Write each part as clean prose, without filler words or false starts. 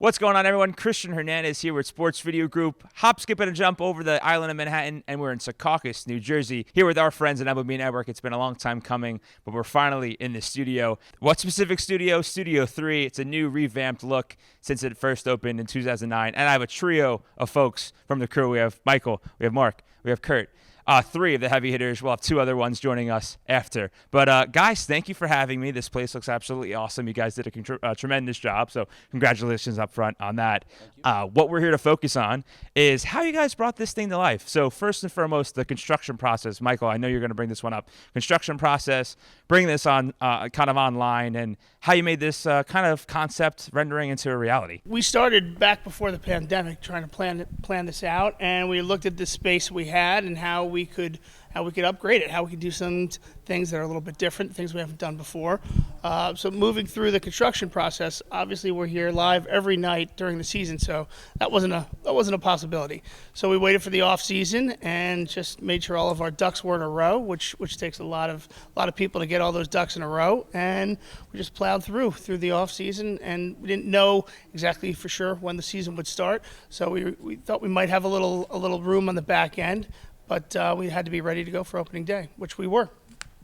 What's going on, everyone? Christian Hernandez here with Sports Video Group. Hop, skip, and a jump over the island of Manhattan, and we're in Secaucus, New Jersey, here with our friends at MLB Network. It's been a long time coming, but we're finally in the studio. What specific studio? Studio 3. It's a new revamped look since it first opened in 2009, and I have a trio of folks from the crew. We have Michael, we have Marc, we have Curt. Three of the heavy hitters. We'll have two other ones joining us after. But guys, thank you for having me. This place looks absolutely awesome. You guys did a tremendous job, so congratulations up front on that. What we're here to focus on is how you guys brought this thing to life. So first and foremost, the construction process. Michael, I know you're going to bring this one up. Construction process, bring this on kind of online, and how you made this kind of concept rendering into a reality. We started back before the pandemic trying to plan this out, and we looked at the space we had and how we could upgrade it, how we could do some things that are a little bit different, things we haven't done before. So moving through the construction process, obviously we're here live every night during the season, so that wasn't a possibility. So we waited for the off season and just made sure all of our ducks were in a row, which takes a lot of people to get all those ducks in a row, and we just plowed through the off season, and we didn't know exactly for sure when the season would start, so we thought we might have a little room on the back end. But we had to be ready to go for opening day, which we were.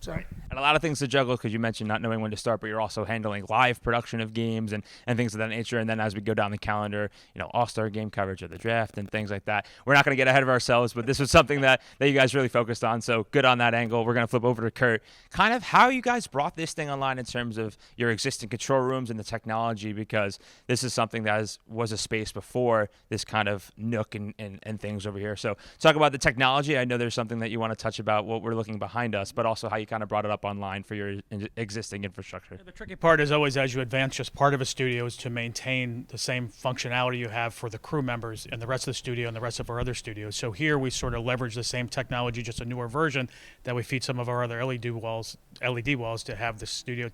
So. Right. And a lot of things to juggle because you mentioned not knowing when to start, but you're also handling live production of games and things of that nature. And then as we go down the calendar, all-star game coverage of the draft and things like that. We're not going to get ahead of ourselves, but this was something that you guys really focused on. So good on that angle. We're going to flip over to Curt. Kind of how you guys brought this thing online in terms of your existing control rooms and the technology, because this is something that was a space before this kind of nook and things over here. So talk about the technology. I know there's something that you want to touch about what we're looking behind us, but also how you kind of brought it up online for your existing infrastructure. The tricky part is always, as you advance, just part of a studio is to maintain the same functionality you have for the crew members and the rest of the studio and the rest of our other studios. So here we sort of leverage the same technology, just a newer version that we feed some of our other LED walls to have the studio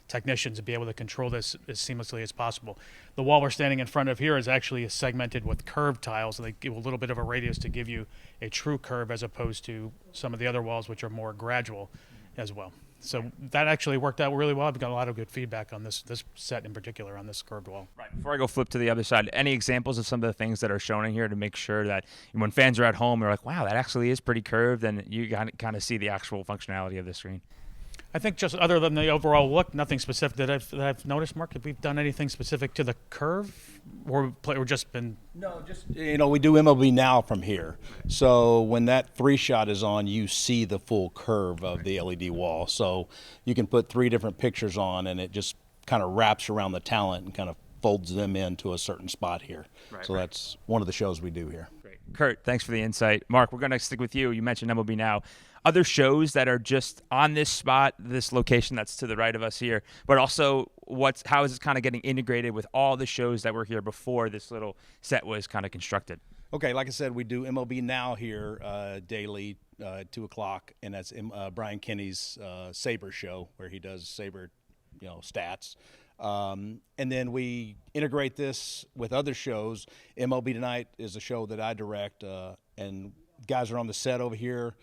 technicians be able to control this as seamlessly as possible. The wall we're standing in front of here is actually segmented with curved tiles, and they give a little bit of a radius to give you a true curve as opposed to some of the other walls, which are more gradual as well. So that actually worked out really well. I've got a lot of good feedback on this set in particular, on this curved wall. Right. Before I go flip to the other side, any examples of some of the things that are shown in here to make sure that when fans are at home, they're like, wow, that actually is pretty curved, and you kind of see the actual functionality of the screen? I think just other than the overall look, nothing specific that I've noticed. Marc, have we done anything specific to the curve, or just been? No, just we do MLB Now from here. So when that 3-shot is on, you see the full curve of the LED wall. So you can put 3 different pictures on, and it just kind of wraps around the talent and kind of folds them into a certain spot here. Right, so that's one of the shows we do here. Great. Curt, thanks for the insight. Marc, we're going to stick with you. You mentioned MLB Now. Other shows that are just on this spot, this location that's to the right of us here, but also how is this kind of getting integrated with all the shows that were here before this little set was kind of constructed? Okay, like I said, we do MLB Now here daily at 2 o'clock, and that's Brian Kenny's Saber show where he does Saber, stats. And then we integrate this with other shows. MLB Tonight is a show that I direct, and guys are on the set over here.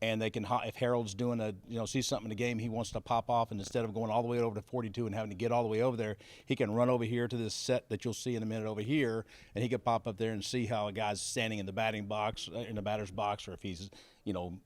And they can, if Harold's doing see something in the game he wants to pop off, and instead of going all the way over to 42 and having to get all the way over there, he can run over here to this set that you'll see in a minute over here, and he can pop up there and see how a guy's standing in the batting box, in the batter's box, or if he's,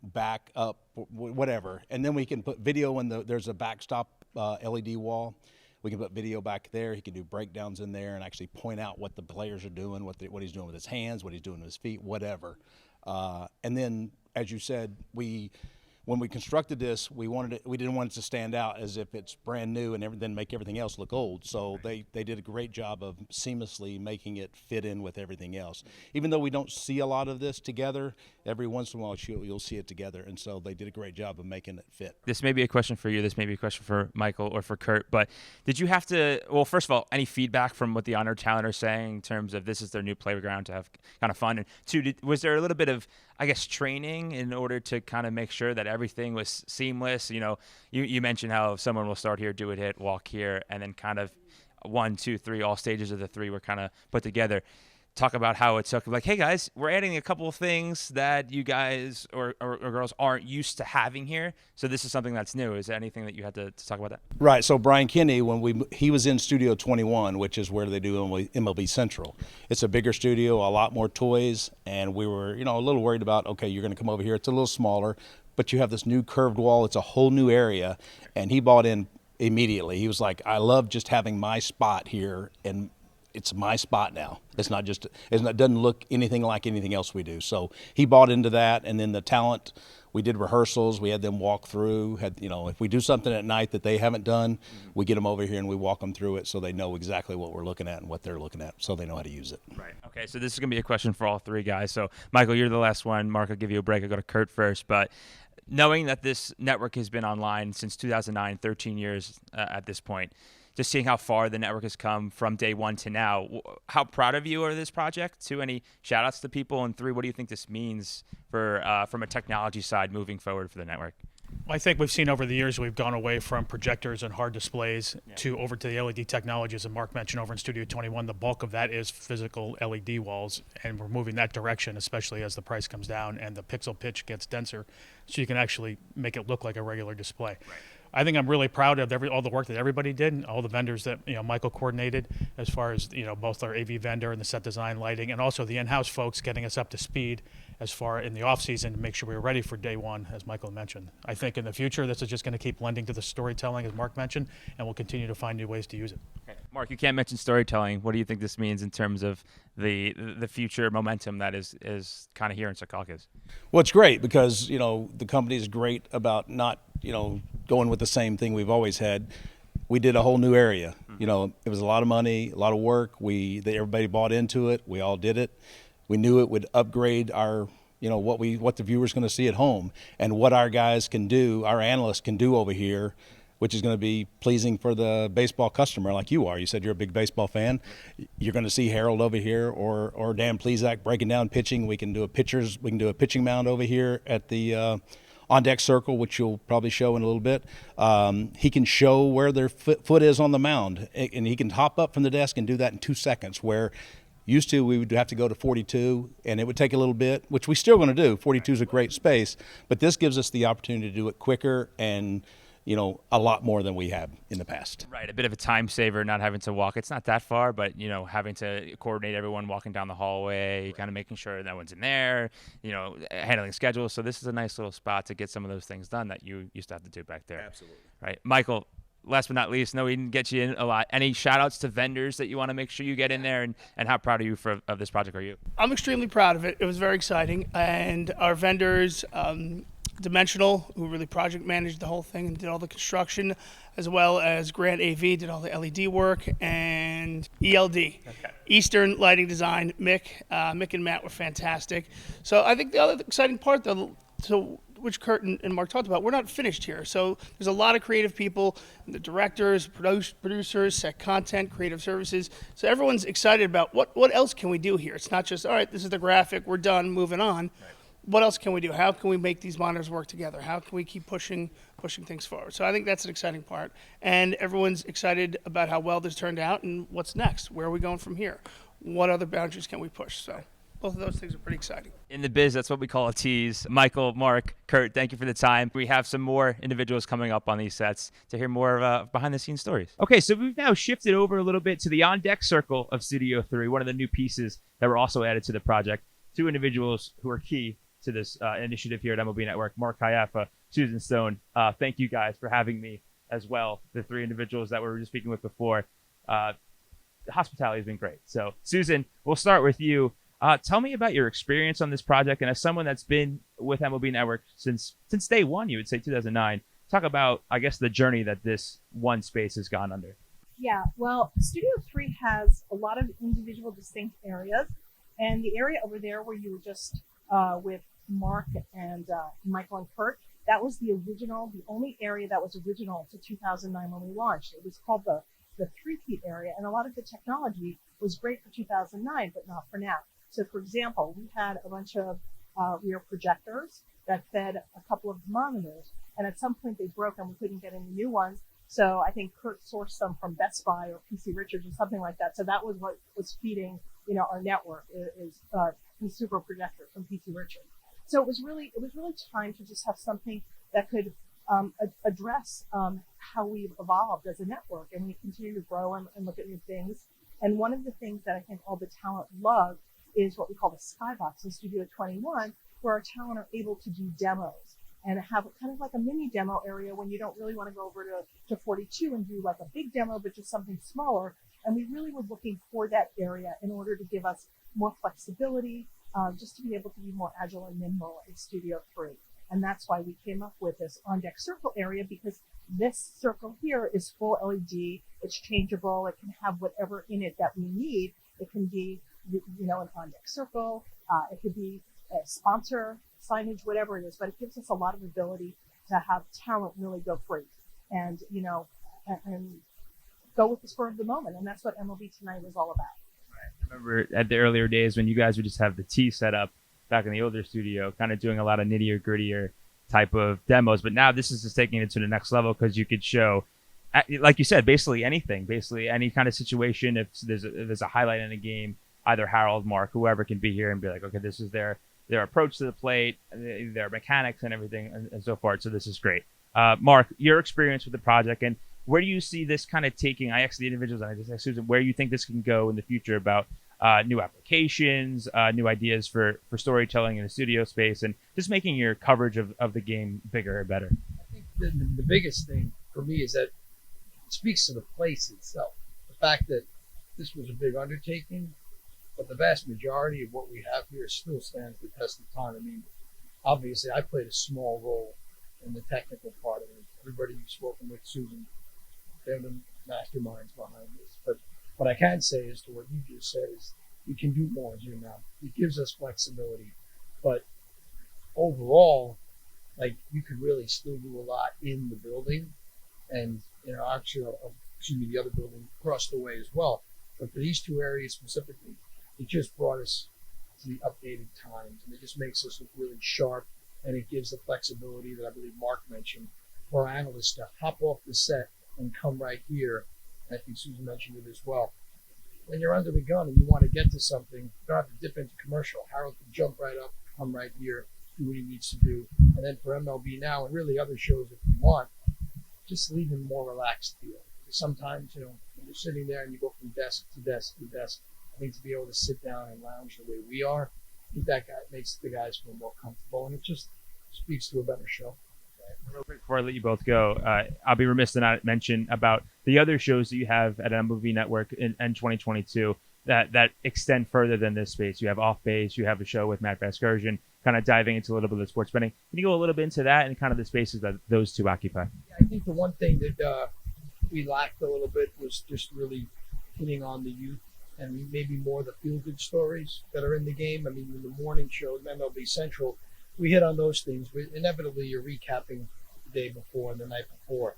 back up, whatever. And then we can put video when there's a backstop LED wall. We can put video back there. He can do breakdowns in there and actually point out what the players are doing, what he's doing with his hands, what he's doing with his feet, whatever. And then, as you said, when we constructed this, we didn't want it to stand out as if it's brand new and then make everything else look old. So they did a great job of seamlessly making it fit in with everything else. Even though we don't see a lot of this together, every once in a while you'll see it together. And so they did a great job of making it fit. This may be a question for you. This may be a question for Michael or for Curt. But did you have to, well, first of all, any feedback from what the honored talent are saying in terms of this is their new playground to have kind of fun? And two, was there a little bit of, I guess, training in order to kind of make sure that everything was seamless? You mentioned how someone will start here, do a hit, walk here, and then kind of 1, 2, 3, all stages of the 3 were kind of put together. talk about how it took, like, hey guys, we're adding a couple of things that you guys or girls aren't used to having here. So this is something that's new. Is there anything that you had to talk about that? Right. So Brian Kinney, he was in Studio 21, which is where they do MLB Central. It's a bigger studio, a lot more toys, and we were, a little worried about, okay, you're going to come over here. It's a little smaller, but you have this new curved wall. It's a whole new area, and he bought in immediately. He was like, I love just having my spot here, and it's my spot now. It doesn't look anything like anything else we do. So he bought into that, and then the talent, we did rehearsals. We had them walk through. If we do something at night that they haven't done, we get them over here and we walk them through it so they know exactly what we're looking at and what they're looking at, so they know how to use it. Right. Okay, so this is going to be a question for all three guys. So, Michael, you're the last one. Marc, I'll give you a break. I'll go to Curt first. But knowing that this network has been online since 2009, 13 years at this point, just seeing how far the network has come from day one to now, how proud of you are of this project? 2, any shout outs to people? And 3, what do you think this means for from a technology side moving forward for the network? I think we've seen over the years we've gone away from projectors and hard displays to over to the LED technologies. And Marc mentioned over in Studio 21, the bulk of that is physical LED walls, and we're moving that direction, especially as the price comes down and the pixel pitch gets denser, so you can actually make it look like a regular display. Right. I think I'm really proud of all the work that everybody did, all the vendors that Michael coordinated, as far as both our AV vendor and the set design lighting, and also the in-house folks getting us up to speed as far in the off season to make sure we were ready for day one, as Michael mentioned. I think in the future this is just going to keep lending to the storytelling, as Marc mentioned, and we'll continue to find new ways to use it. Okay. Marc, you can't mention storytelling. What do you think this means in terms of the future momentum that is kind of here in Secaucus? Well, it's great because the company is great about not going with the same thing we've always had. We did a whole new area. It was a lot of money, a lot of work. Everybody bought into it. We all did it. We knew it would upgrade our, what the viewer's going to see at home, and what our guys can do, our analysts can do over here, which is going to be pleasing for the baseball customer like you are. You said you're a big baseball fan. You're going to see Harold over here or Dan Plesac breaking down pitching. We can do a pitching mound over here at the on-deck circle, which you'll probably show in a little bit. He can show where their foot is on the mound, and he can hop up from the desk and do that in 2 seconds, where used to we would have to go to 42, and it would take a little bit, which we're still going to do. 42 is a great space, but this gives us the opportunity to do it quicker and a lot more than we have in the past. Right, a bit of a time saver, not having to walk. It's not that far, but having to coordinate everyone walking down the hallway, kind of making sure no one's in there, handling schedules. So this is a nice little spot to get some of those things done that you used to have to do back there. Absolutely. Right, Michael. Last but not least, no, we didn't get you in a lot. Any shout outs to vendors that you want to make sure you get in there, and how proud of you of this project are you? I'm extremely proud of it. It was very exciting. And our vendors, Dimensional, who really project managed the whole thing and did all the construction, as well as Grant AV did all the LED work, and ELD, Eastern Lighting Design. Mick and Matt were fantastic. So I think the other exciting part, though, which Curt and Marc talked about, we're not finished here. So there's a lot of creative people, the directors, producers, set content, creative services. So everyone's excited about what else can we do here. It's not just, all right, this is the graphic, we're done, moving on. Right. What else can we do? How can we make these monitors work together? How can we keep pushing things forward? So I think that's an exciting part. And everyone's excited about how well this turned out and what's next. Where are we going from here? What other boundaries can we push? So both of those things are pretty exciting. In the biz, that's what we call a tease. Michael, Marc, Curt, thank you for the time. We have some more individuals coming up on these sets to hear more of behind-the-scenes stories. Okay, so we've now shifted over a little bit to the on-deck circle of Studio 3, one of the new pieces that were also added to the project. 2 individuals who are key to this initiative here at MLB Network, Marc Caiafa, Susan Stone. Thank you guys for having me as well. The 3 individuals that we were just speaking with before. The hospitality has been great. So, Susan, we'll start with you. Tell me about your experience on this project, and as someone that's been with MLB Network since day one, you would say 2009, talk about, I guess, the journey that this one space has gone under. Yeah, well, Studio 3 has a lot of individual distinct areas, and the area over there where you were just with Marc and Michael and Curt, that was the only area that was original to 2009 when we launched. It was called the 3-peat area, and a lot of the technology was great for 2009, but not for now. So, for example, we had a bunch of rear projectors that fed a couple of monitors, and at some point they broke and we couldn't get any new ones. So I think Curt sourced some from Best Buy or PC Richards or something like that. So that was what was feeding, our network is the super projector from PC Richards. So it was really time to just have something that could address how we've evolved as a network, and we continue to grow and look at new things. And one of the things that I think all the talent love is what we call the Skybox in Studio 21, where our talent are able to do demos and have kind of like a mini demo area when you don't really want to go over to 42 and do like a big demo, but just something smaller. And we really were looking for that area in order to give us more flexibility, just to be able to be more agile and nimble in Studio 3. And that's why we came up with this on-deck circle area, because this circle here is full LED. It's changeable. It can have whatever in it that we need. It can be, an on-deck circle. It could be a sponsor signage, whatever it is. But it gives us a lot of ability to have talent really go free and, and go with the spur of the moment. And that's what MLB Tonight is all about. I remember at the earlier days when you guys would just have the tee set up back in the older studio, kind of doing a lot of nittier grittier type of demos. But now this is just taking it to the next level, because you could show, like you said, basically anything, basically any kind of situation. If there's a highlight in a game, either Harold, Mark, whoever can be here and be like, okay, this is their approach to the plate, their mechanics and everything and so forth. So this is great. Mark, your experience with the project, and where do you see this kind of taking? I asked the individuals, and I just asked Susan, where you think this can go in the future about new applications, new ideas for storytelling in the studio space, and just making your coverage of the game bigger and better? I think the biggest thing for me is that it speaks to the place itself. The fact that this was a big undertaking, but the vast majority of what we have here still stands the test of time. I mean, obviously, I played a small role in the technical part of it. Everybody you've spoken with, Susan, they're the masterminds behind this. But what I can say is to what you just said is we can do more here now. It gives us flexibility. But overall, like, you could really still do a lot in the building. And, actually, the other building across the way as well. But for these two areas specifically, it just brought us to the updated times. And it just makes us look really sharp. And it gives the flexibility that I believe Mark mentioned for our analysts to hop off the set and come right here. I think Susan mentioned it as well. When you're under the gun and you want to get to something, you don't have to dip into commercial. Harold can jump right up, come right here, do what he needs to do. And then for MLB Now and really other shows if you want, just leave him more relaxed feel. Sometimes, when you're sitting there and you go from desk to desk to desk, I think to be able to sit down and lounge the way we are, I think that makes the guys feel more comfortable, and it just speaks to a better show. Real quick before I let you both go, I'll be remiss to not mention about the other shows that you have at MLB Network in 2022 that extend further than this space. You have Off Base, you have a show with Matt Vasgersian, kind of diving into a little bit of sports betting. Can you go a little bit into that and kind of the spaces that those two occupy? Yeah, I think the one thing that we lacked a little bit was just really hitting on the youth and maybe more the feel-good stories that are in the game. I mean, in the morning show, MLB Central, we hit on those things. Inevitably, you're recapping the day before and the night before.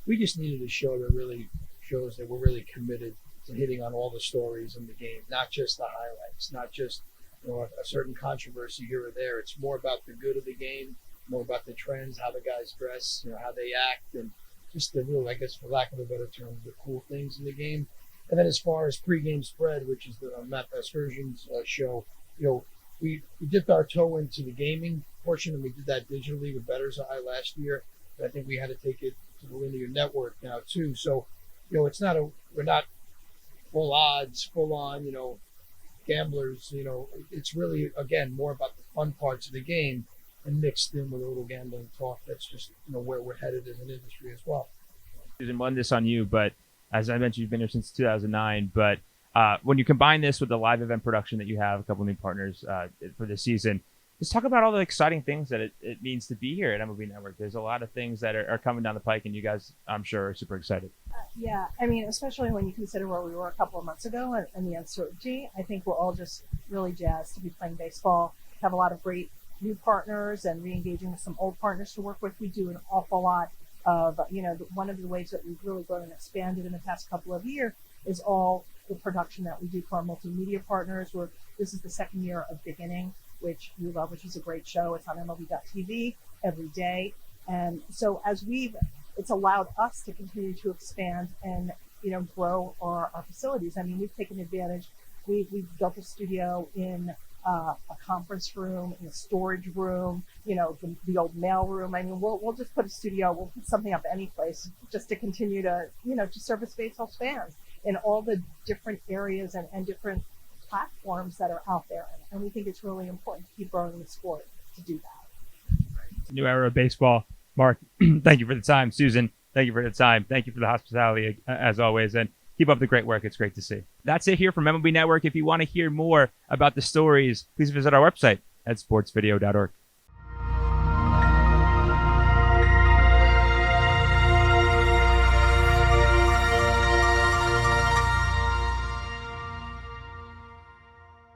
We just needed a show that really shows that we're really committed to hitting on all the stories in the game, not just the highlights, not just a certain controversy here or there. It's more about the good of the game, more about the trends, how the guys dress, how they act, and just the real, I guess, for lack of a better term, the cool things in the game. And then as far as Pregame Spread, which is the Matt Vasgersian's show, we dipped our toe into the gaming portion, and we did that digitally with Better's Eye last year. But I think we had to take it to the linear network now too. So, it's we're not full odds, full on, gamblers. It's really, again, more about the fun parts of the game and mixed in with a little gambling talk. That's just where we're headed as an industry as well. Susan, one this on you, but as I mentioned, you've been here since 2009. But when you combine this with the live event production that you have, a couple of new partners for this season, just talk about all the exciting things that it means to be here at MLB Network. There's a lot of things that are coming down the pike, and you guys, I'm sure, are super excited. Yeah, I mean, especially when you consider where we were a couple of months ago and the uncertainty, I think we're all just really jazzed to be playing baseball, have a lot of great new partners and re-engaging with some old partners to work with. We do an awful lot of, one of the ways that we've really grown and expanded in the past couple of years is all the production that we do for our multimedia partners. This is the second year of Beginning, which you love, which is a great show. It's on MLB.TV every day. And so as we've it's allowed us to continue to expand and, grow our facilities. I mean, we've taken advantage. We've built a studio in a conference room, in a storage room, the old mail room. I mean, we'll just put a studio, we'll put something up any place just to continue to, to service baseball fans in all the different areas and different platforms that are out there. And we think it's really important to keep growing the sport to do that. New era of baseball. Marc, thank you for the time. Susan, thank you for the time. Thank you for the hospitality, as always. And keep up the great work. It's great to see. That's it here from MLB Network. If you want to hear more about the stories, please visit our website at sportsvideo.org.